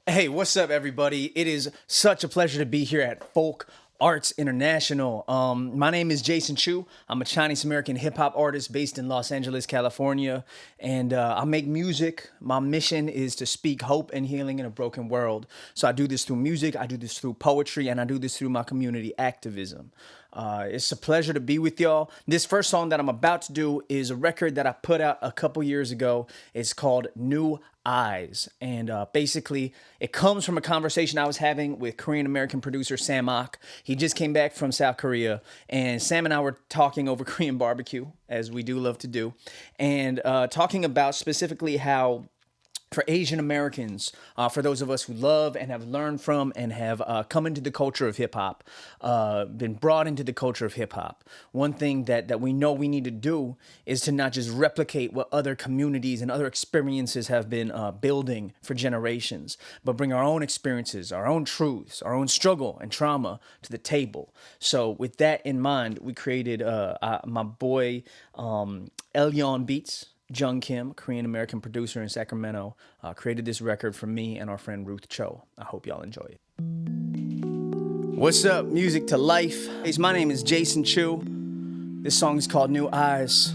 Hey, what's up, everybody? It is such a pleasure to be here at Folk Arts International. My name is Jason Chu. I'm a Chinese American hip hop artist based in Los Angeles, California, and I make music. My mission is to speak hope and healing in a broken world. So I do this through music, I do this through poetry, and I do this through my community activism. It's a pleasure to be with y'all. This first song that I'm about to do is a record that I put out a couple years ago. It's called New Eyes. And basically, it comes from a conversation I was having with Korean American producer Sam Ok. He just came back from South Korea, and Sam and I were talking over Korean barbecue, as we do love to do, and talking about specifically how for Asian Americans, for those of us who love and have learned from and have come into the culture of hip hop, been brought into the culture of hip hop, one thing that we know we need to do is to not just replicate what other communities and other experiences have been building for generations, but bring our own experiences, our own truths, our own struggle and trauma to the table. So with that in mind, we created my boy Elyon Beats. Jung Kim, Korean American producer in Sacramento, created this record for me and our friend Ruth Cho. I hope y'all enjoy it. What's up, Music to Life? Hey, my name is Jason Chu. This song is called New Eyes.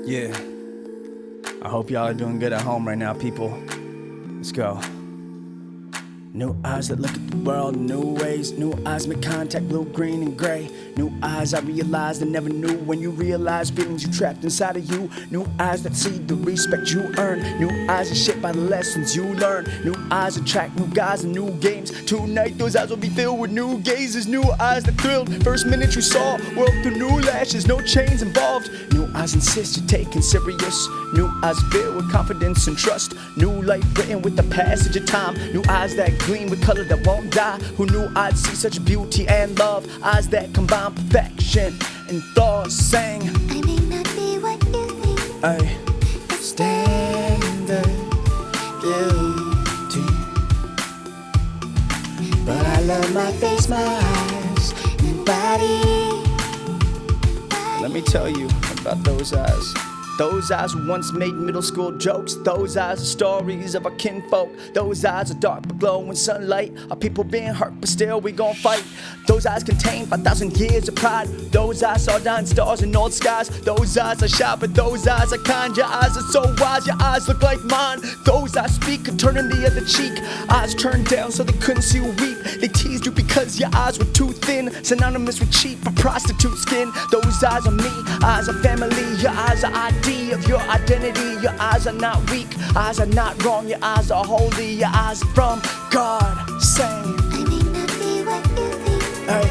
Yeah. I hope y'all are doing good at home right now, people. Let's go. New eyes that look at the world in new ways. New eyes make contact, blue, green, and gray. New eyes I realized I never knew. When you realize feelings you trapped inside of you. New eyes that see the respect you earn. New eyes are shaped by the lessons you learn. New eyes attract new guys and new games. Tonight those eyes will be filled with new gazes. New eyes that thrilled first minute you saw. World through new lashes, no chains involved. New eyes insist you're taken serious. New eyes filled with confidence and trust. New life written with the passage of time. New eyes that gleam with color that won't die. Who knew I'd see such beauty and love? Eyes that combine perfection and flaws, saying I may not be what you think. I standard beauty, But I love my face, my eyes, and body. let me tell you about those eyes. Those eyes once made middle school jokes. Those eyes are stories of our kinfolk. Those eyes are dark but glow in sunlight. Our people being hurt but still we gon' fight. Those eyes contain 5,000 years of pride. Those eyes saw dying stars in old skies. Those eyes are shy but those eyes are kind. Your eyes are so wise, your eyes look like mine. Those eyes speak of turning the other cheek. Eyes turned down so they couldn't see you weep. They teased you because your eyes were too thin. Synonymous with cheap or prostitute skin. Those eyes are me, eyes are family. Your eyes are ID of your identity. Your eyes are not weak, eyes are not wrong. Your eyes are holy, your eyes are from God, saying I may not be what you think. hey,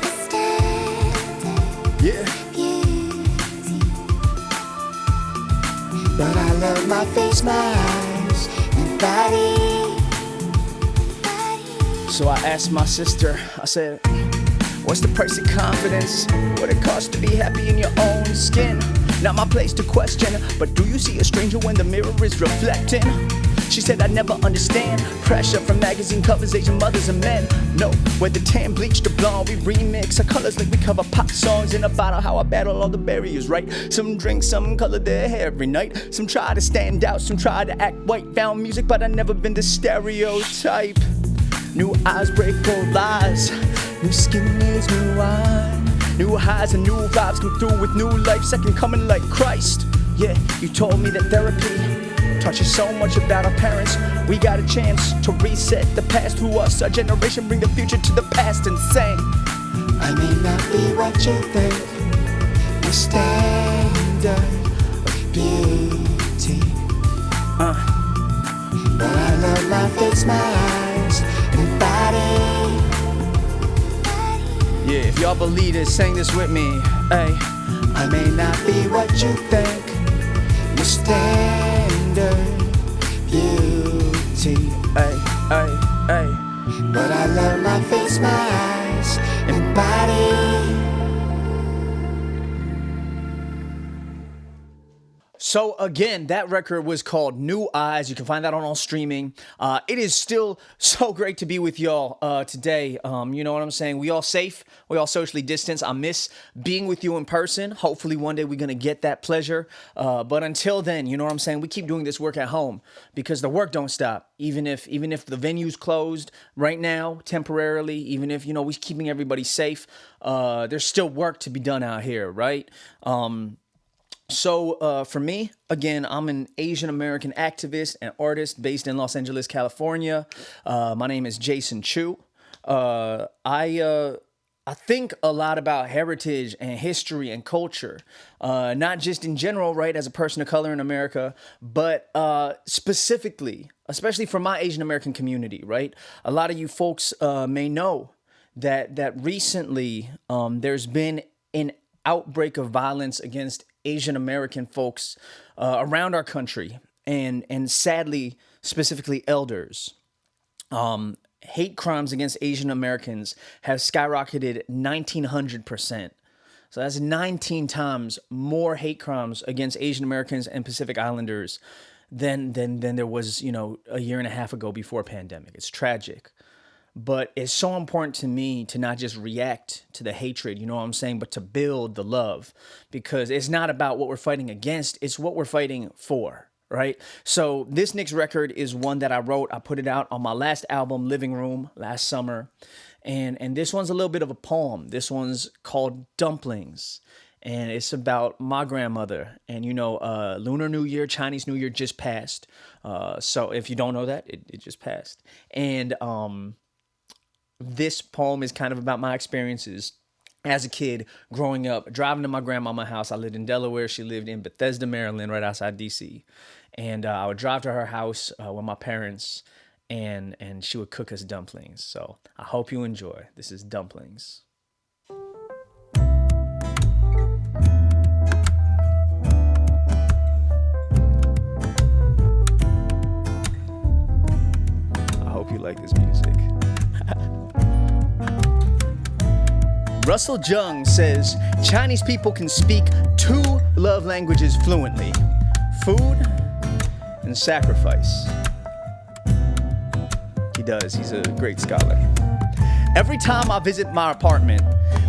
The standard yeah. beauty. But I love my face, my eyes, and body. So I asked my sister, I said, what's the price of confidence? What it costs to be happy in your own skin? Not my place to question, but do you see a stranger when the mirror is reflecting? She said I'd never understand pressure from magazine covers, Asian mothers and men. No, whether tan, bleached or blonde, we remix our colors like we cover pop songs in a bottle. How I battle all the barriers, right? Some drink, some color their hair every night. Some try to stand out, some try to act white. Found music, but I never been the stereotype. New eyes break old lies. New skin needs new wine. New highs and new vibes come through with new life. Second coming like Christ. Yeah, you told me that therapy taught you so much about our parents. We got a chance to reset the past through us. Our generation bring the future to the past and sing I may not be what you think. The standard of beauty. But I love my face, my eyes, and body. yeah, if y'all believe it, sing this with me. Hey, I may not be what you think. The standard beauty. hey, hey, hey. But I love my face, my eyes, and body. So again, that record was called New Eyes. You can find that on all streaming. It is still so great to be with y'all today. You know what I'm saying? We all safe. We all socially distanced. I miss being with you in person. Hopefully one day we're gonna get that pleasure. But until then, you know what I'm saying? We keep doing this work at home because the work don't stop. Even if the venue's closed right now temporarily, even if we keeping everybody safe, there's still work to be done out here, right? So for me, again, I'm an Asian American activist and artist based in Los Angeles, California. My name is Jason Chu. I think a lot about heritage and history and culture, not just in general, right, as a person of color in America, but specifically, especially for my Asian American community, right? A lot of you folks may know that recently there's been an outbreak of violence against Asian American folks around our country, and sadly, specifically elders. Hate crimes against Asian Americans have skyrocketed 1,900%. So that's 19 times more hate crimes against Asian Americans and Pacific Islanders than there was, a year and a half ago before pandemic. It's tragic. But it's so important to me to not just react to the hatred, you know what I'm saying, but to build the love, because it's not about what we're fighting against, it's what we're fighting for, right? So this next record is one that I wrote. I put it out on my last album, Living Room, last summer. And this one's a little bit of a poem. This one's called Dumplings. And it's about my grandmother. And, Lunar New Year, Chinese New Year just passed. So if you don't know that, it just passed. And this poem is kind of about my experiences as a kid growing up, driving to my grandmama's house. I lived in Delaware. She lived in Bethesda, Maryland, right outside D.C. And I would drive to her house with my parents, and she would cook us dumplings. So I hope you enjoy. This is Dumplings. I hope you like this music. Russell Jung says Chinese people can speak 2 love languages fluently: food and sacrifice. He does. He's a great scholar. Every time I visit my apartment,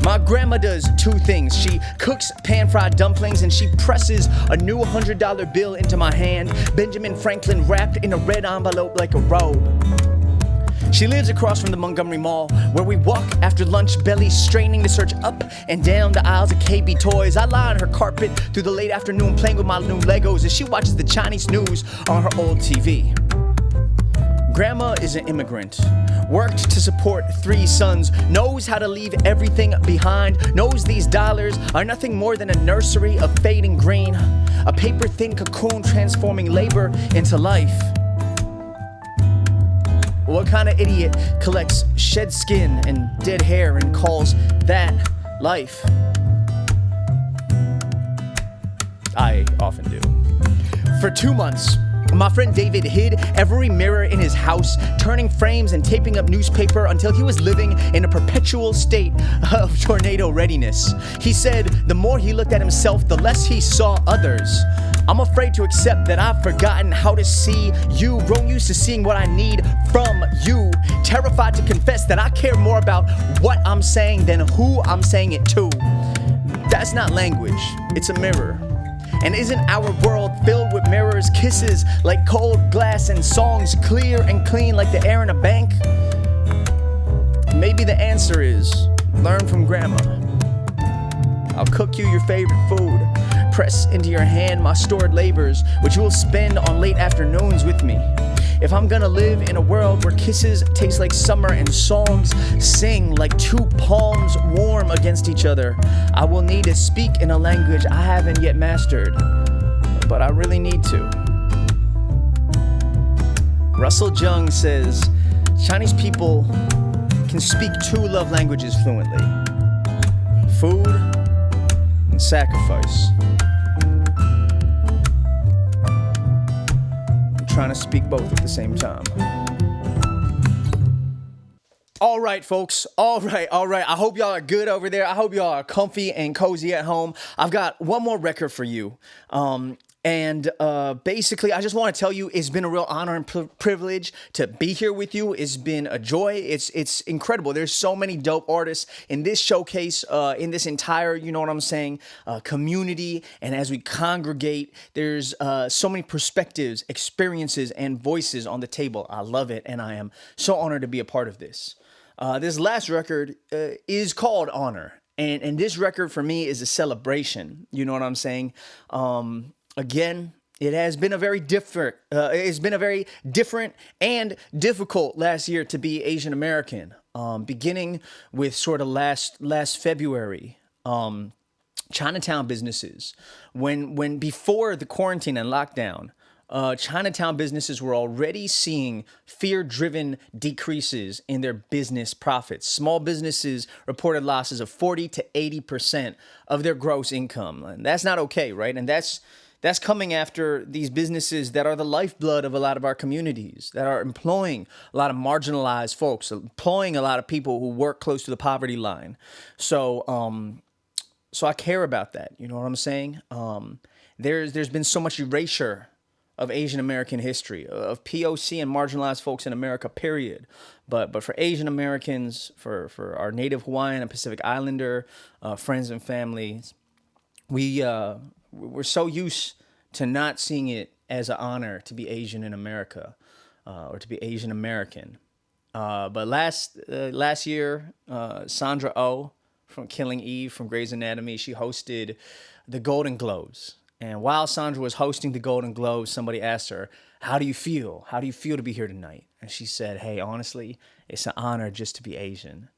my grandma does 2 things. She cooks pan-fried dumplings and she presses a new $100 bill into my hand, Benjamin Franklin wrapped in a red envelope like a robe. She lives across from the Montgomery Mall, where we walk after lunch, bellies straining to search up and down the aisles of KB Toys. I lie on her carpet through the late afternoon playing with my new Legos as she watches the Chinese news on her old TV. Grandma is an immigrant, worked to support 3 sons, knows how to leave everything behind, knows these dollars are nothing more than a nursery of fading green, a paper-thin cocoon transforming labor into life. What kind of idiot collects shed skin and dead hair and calls that life? I often do. For 2 months, my friend David hid every mirror in his house, turning frames and taping up newspaper until he was living in a perpetual state of tornado readiness. He said the more he looked at himself, the less he saw others. I'm afraid to accept that I've forgotten how to see you, grown used to seeing what I need from you. Terrified to confess that I care more about what I'm saying than who I'm saying it to. That's not language, it's a mirror. And isn't our world filled with mirrors, kisses like cold glass, and songs clear and clean like the air in a bank? Maybe the answer is learn from grandma. I'll cook you your favorite food, press into your hand my stored labors, which you will spend on late afternoons with me. If I'm gonna live in a world where kisses taste like summer and songs sing like 2 palms warm against each other, I will need to speak in a language I haven't yet mastered, but I really need to. Russell Jung says Chinese people can speak 2 love languages fluently: food and sacrifice. Trying to speak both at the same time. All right, folks. All right. I hope y'all are good over there. I hope y'all are comfy and cozy at home. I've got one more record for you. And basically, I just want to tell you, it's been a real honor and privilege to be here with you. It's been a joy. It's incredible. There's so many dope artists in this showcase, in this entire, you know what I'm saying, community. And as we congregate, there's so many perspectives, experiences, and voices on the table. I love it, and I am so honored to be a part of this. This last record is called Honor. And this record for me is a celebration. You know what I'm saying? Again, it has been a very different. It's been a very different and difficult last year to be Asian American. Beginning with sort of last February, Chinatown businesses. When before the quarantine and lockdown, Chinatown businesses were already seeing fear-driven decreases in their business profits. Small businesses reported losses of 40 to 80% of their gross income. And that's not okay, right? And that's coming after these businesses that are the lifeblood of a lot of our communities, that are employing a lot of marginalized folks, employing a lot of people who work close to the poverty line. So I care about that. You know what I'm saying? There's been so much erasure of Asian American history, of POC and marginalized folks in America, period. But for Asian Americans, for our Native Hawaiian and Pacific Islander friends and families, we're so used to not seeing it as an honor to be Asian in America, or to be Asian American. But last year, Sandra Oh from Killing Eve from Grey's Anatomy, she hosted the Golden Globes. And while Sandra was hosting the Golden Globes, somebody asked her, "How do you feel? How do you feel to be here tonight?" And she said, "Hey, honestly, it's an honor just to be Asian."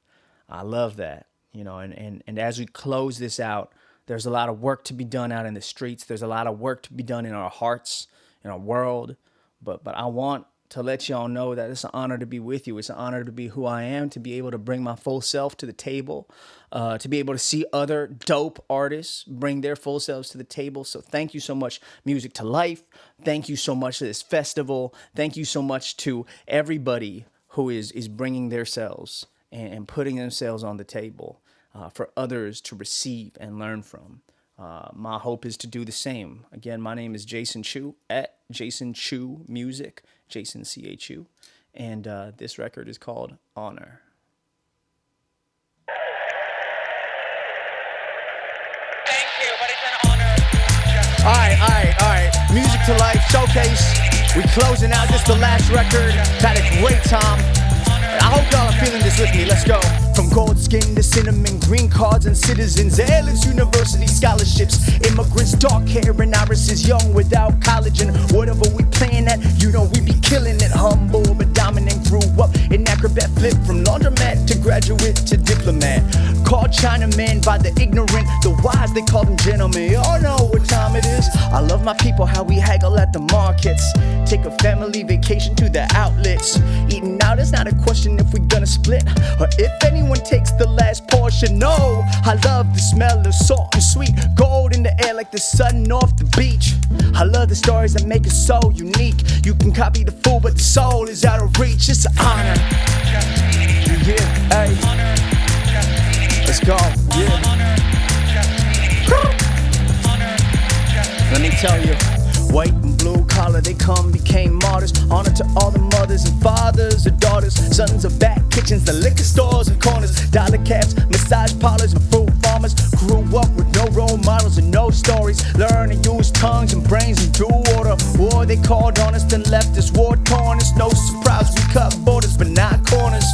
I love that, you know. And as we close this out, there's a lot of work to be done out in the streets. There's a lot of work to be done in our hearts, in our world. But I want to let y'all know that it's an honor to be with you. It's an honor to be who I am, to be able to bring my full self to the table, to be able to see other dope artists bring their full selves to the table. So thank you so much, Music to Life. Thank you so much to this festival. Thank you so much to everybody who is bringing their selves and putting themselves on the table for others to receive and learn from. My hope is to do the same. Again, my name is Jason Chu at Jason Chu Music, Jason CHU, and this record is called Honor. Thank you, but it's an honor. All right. Music to Life Showcase. We closing out just the last record. Had a great time. I hope y'all are feeling this with me. Let's go. From gold skin to cinnamon, green cards and citizens, airless university scholarships, immigrants, dark hair and irises, young without college, and whatever we playing at, you know we be killing it. Humble but dominant, grew up in acrobat flip, from laundromat to graduate to diplomat. Called Chinaman by the ignorant, the wise they call them gentlemen. Y'all know what time it is. I love my people, how we haggle at the markets, take a family vacation to the outlets. Eating out is not a question if we gonna split, or if anyone takes the last portion. No, I love the smell of salt and sweet gold in the air like the sun off the beach. I love the stories that make us so unique. You can copy the fool, but the soul is out of reach. It's an honor. Yeah, hey. Let's go. Yeah. Let me tell you. White and blue collar, they became martyrs. Honor to all the mothers and fathers, the daughters, sons of back kitchens, the liquor stores and corners, dollar caps, massage parlors and fruit farmers. Grew up with no role models and no stories. Learn to use tongues and brains and do order. War they called on us, then left us war torn. It's no surprise we cut borders but not corners.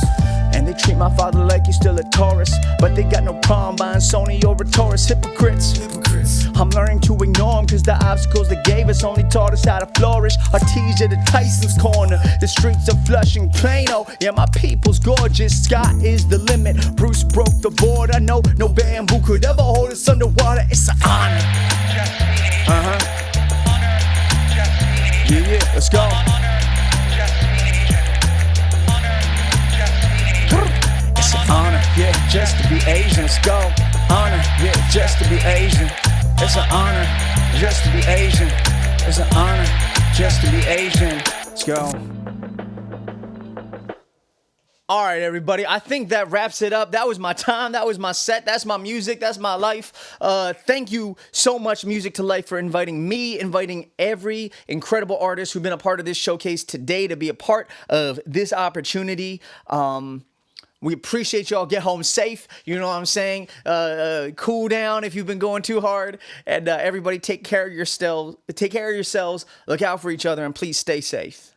And they treat my father like he's still a tourist, but they got no problem buying Sony or a Taurus. Hypocrites. I'm learning to ignore them, cause the obstacles they gave us only taught us how to flourish. Our teacher to Tyson's corner, the streets of Flushing, Plano. Yeah, my people's gorgeous, sky is the limit. Bruce broke the board, I know no bamboo could ever hold us underwater. It's an honor. Yeah, let's go. It's an honor, yeah, just to be Asian. Let's go. Honor, yeah, just to be Asian. It's an honor, just to be Asian. It's an honor, just to be Asian. Let's go. All right, everybody. I think that wraps it up. That was my time. That was my set. That's my music. That's my life. Thank you so much, Music to Life, for inviting me, inviting every incredible artist who've been a part of this showcase today to be a part of this opportunity. We appreciate y'all. Get home safe. You know what I'm saying? Cool down if you've been going too hard. And everybody take care of yourselves. Take care of yourselves. Look out for each other, and please stay safe.